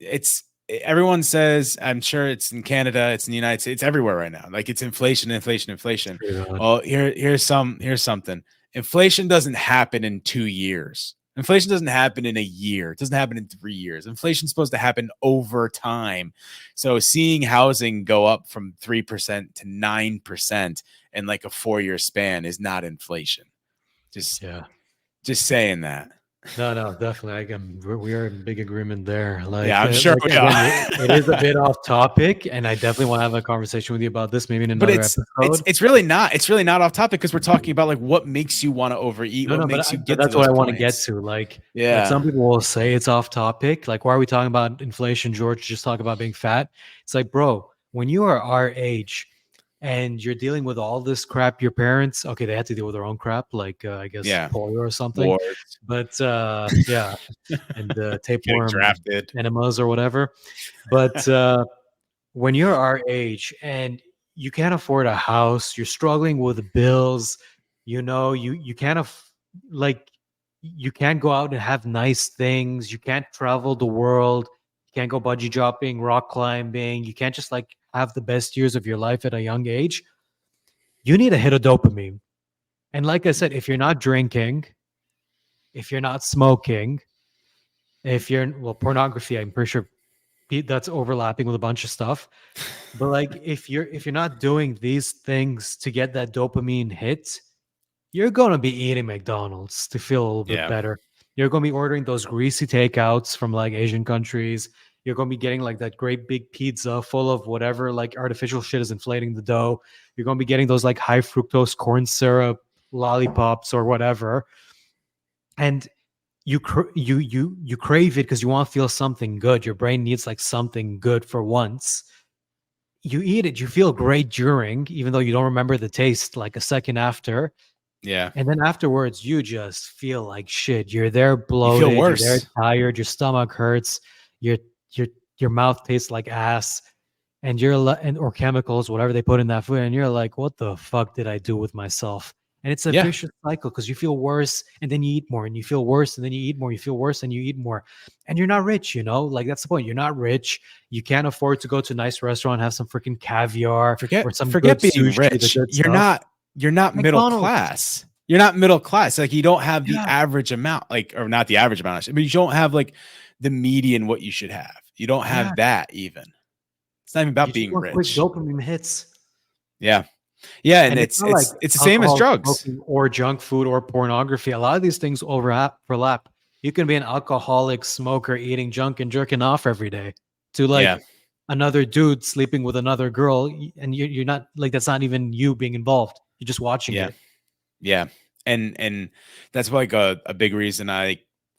It's everyone says, I'm sure it's in Canada, it's in the United States, it's everywhere right now. Like it's inflation, inflation, inflation. Well, here's something. Inflation doesn't happen in 2 years. Inflation doesn't happen in a year. It doesn't happen in 3 years. Inflation's supposed to happen over time. So seeing housing go up from 3% to 9% in like a 4-year span is not inflation. Just saying that. No, definitely. We are in big agreement there. Like, yeah, I'm sure we are. It is a bit off topic, and I definitely want to have a conversation with you about this maybe in another episode. It's really not. It's really not off topic because we're talking about like what makes you want to overeat. What makes you get that's to what I points. want to get to. Like some people will say it's off topic. Like, why are we talking about inflation, George? Just talk about being fat. It's like, bro, when you are our age and you're dealing with all this crap, your parents, okay, they had to deal with their own crap, like I guess polio or something. Wars. But and tapeworm enemas or whatever. But when you're our age and you can't afford a house, you're struggling with bills, you can't you can't go out and have nice things, you can't travel the world, you can't go bungee jumping, rock climbing, you can't just like have the best years of your life at a young age. You need a hit of dopamine. And like I said, if you're not drinking, if you're not smoking, if you're pornography, I'm pretty sure that's overlapping with a bunch of stuff. But like if you're not doing these things to get that dopamine hit, you're gonna be eating McDonald's to feel a little bit better. You're gonna be ordering those greasy takeouts from like Asian countries. You're gonna be getting like that great big pizza full of whatever like artificial shit is inflating the dough. You're gonna be getting those like high fructose corn syrup lollipops or whatever. And you crave it because you want to feel something good. Your brain needs like something good for once. You eat it, you feel great during, even though you don't remember the taste like a second after. Yeah. And then afterwards, you just feel like shit. You're there bloated, you feel worse. You're there tired, your stomach hurts, your mouth tastes like ass, and or chemicals, whatever they put in that food, and you're like, what the fuck did I do with myself? And it's a vicious cycle because you feel worse and then you eat more and you feel worse and then you eat more, you feel worse and you eat more. And you're not rich, like that's the point. You're not rich. You can't afford to go to a nice restaurant and have some freaking caviar or some forget being sushi, rich. You're not middle class. You're not middle class. Like you don't have the average amount, or not the average amount, but you don't have like the median what you should have. You don't have that even. It's not even about being rich. Quick dopamine hits. Yeah. Yeah, and it's the same as drugs or junk food or pornography. A lot of these things overlap. You can be an alcoholic smoker eating junk and jerking off every day to like another dude sleeping with another girl, and you're not like that's not even you being involved. You're just watching it. Yeah, and that's like a big reason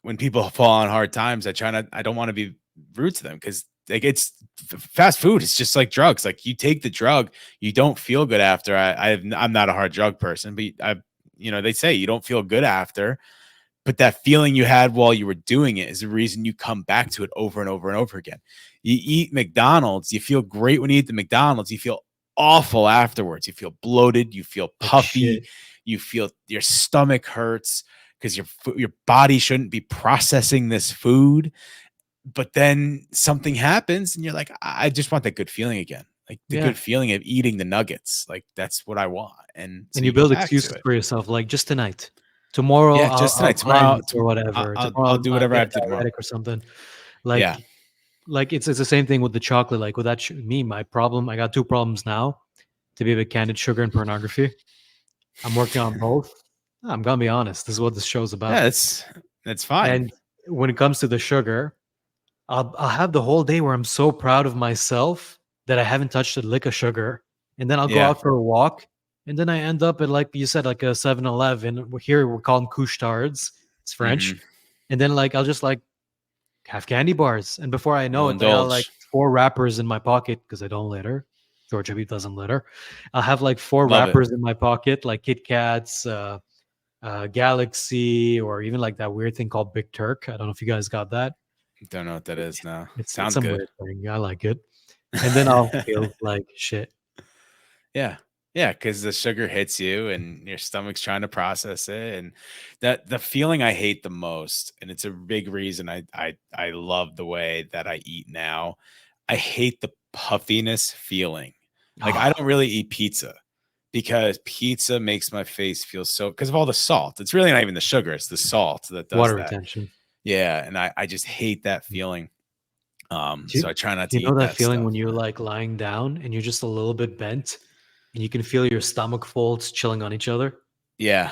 when people fall on hard times, I don't want to be rude to them because like it's fast food. It's just like drugs. Like you take the drug, you don't feel good after. I'm not a hard drug person, but they say you don't feel good after, but that feeling you had while you were doing it is the reason you come back to it over and over and over again. You eat McDonald's, you feel great when you eat the McDonald's, you feel awful afterwards. You feel bloated, you feel puffy, you feel your stomach hurts because your body shouldn't be processing this food. But then something happens and you're like, I just want that good feeling again. Like the good feeling of eating the nuggets. Like that's what I want. And you build excuses for yourself. Like just tonight, tomorrow, tomorrow or whatever. I'll do whatever I have to do tomorrow or something. Like it's the same thing with the chocolate. Like with that, my problem, I got two problems now, to be a bit candid: sugar and pornography. I'm working on both. I'm gonna be honest. This is what this show's about. Yeah, that's fine. And when it comes to the sugar, I'll have the whole day where I'm so proud of myself that I haven't touched a lick of sugar. And then I'll go out for a walk. And then I end up at, like you said, like a 7-Eleven. Here we're calling couche-tards. It's French. Mm-hmm. And then like I'll just like have candy bars. And before I know it, I got like 4 wrappers in my pocket because I don't litter. George Habib doesn't litter. I'll have like 4 wrappers in my pocket, like Kit Kats, Galaxy, or even like that weird thing called Big Turk. I don't know if you guys got that. Don't know what that is now. It sounds good. Weird thing. I like it. And then I'll feel like shit. Yeah. Yeah, because the sugar hits you and your stomach's trying to process it. And that the feeling I hate the most, and it's a big reason I love the way that I eat now. I hate the puffiness feeling. Like I Oh, don't really eat pizza because pizza makes my face feel so because of all the salt. It's really not even the sugar, it's the salt that does water that. retention. Yeah. And I just hate that Mm. feeling. Do So you I try not do to you know eat that that feeling stuff. when you're, like, lying down and you're just a little bit bent, and you can feel your stomach folds chilling on each other? Yeah.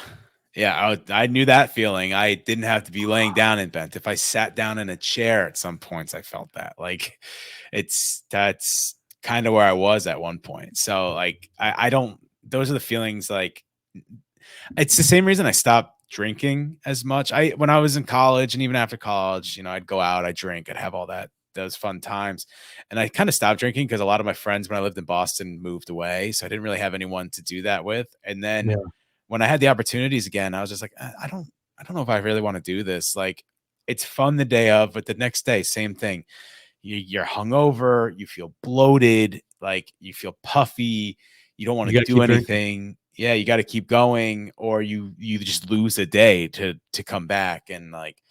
Yeah, I knew that feeling. I didn't have to be laying down and bent. If I sat down in a chair at some points, I felt that. Like that's kind of where I was at one point. So like I don't those are the feelings like it's the same reason I stopped drinking as much. I when I was in college and even after college, I'd go out, I'd drink, I'd have all that those fun times. And I kind of stopped drinking because a lot of my friends when I lived in Boston moved away. So I didn't really have anyone to do that with. And then Yeah. when I had the opportunities again, I was just like, I don't know if I really want to do this. Like, it's fun the day of, but the next day, same thing. You're hungover, you feel bloated, like you feel puffy, you don't want You to gotta do keep drinking. anything. Yeah, you got to keep going, or you just lose a day to come back. And like,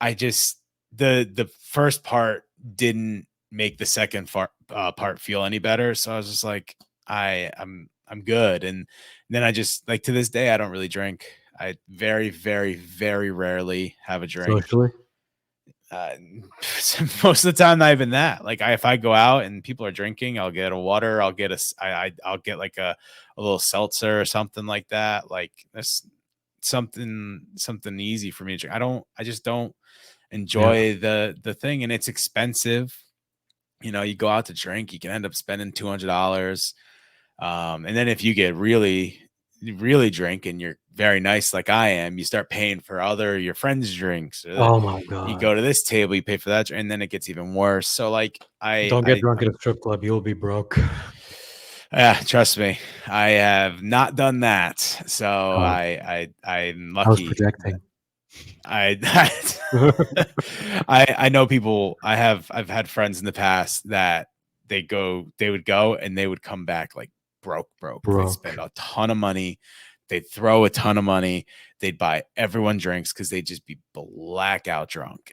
I just the first part didn't make the second part feel any better. So I was just like, I'm good. And then I just like to this day, I don't really drink. I very, very, very rarely have a drink. Socially? Uh, most of the time, not even that. Like, if I go out and people are drinking, I'll get a water. I'll get I'll get like a little seltzer or something like that. Like, that's something easy for me to drink. I just don't Yeah. enjoy the thing, and it's expensive. You go out to drink, you can end up spending $200. And then if you get really, really drink and you're very nice like I am, you start paying for your friends' drinks. Oh my You go god. to this table, you pay for that, and then it gets even worse. So like Don't get drunk at a strip club, you'll be broke. yeah, trust me, I have not done that. So Oh, I'm I was lucky. projecting. I I know people. I've had friends in the past that they would go and they would come back like broke. They'd spend Broke. a ton of money. They'd throw a ton of money. They'd buy everyone drinks because they'd just be blackout drunk.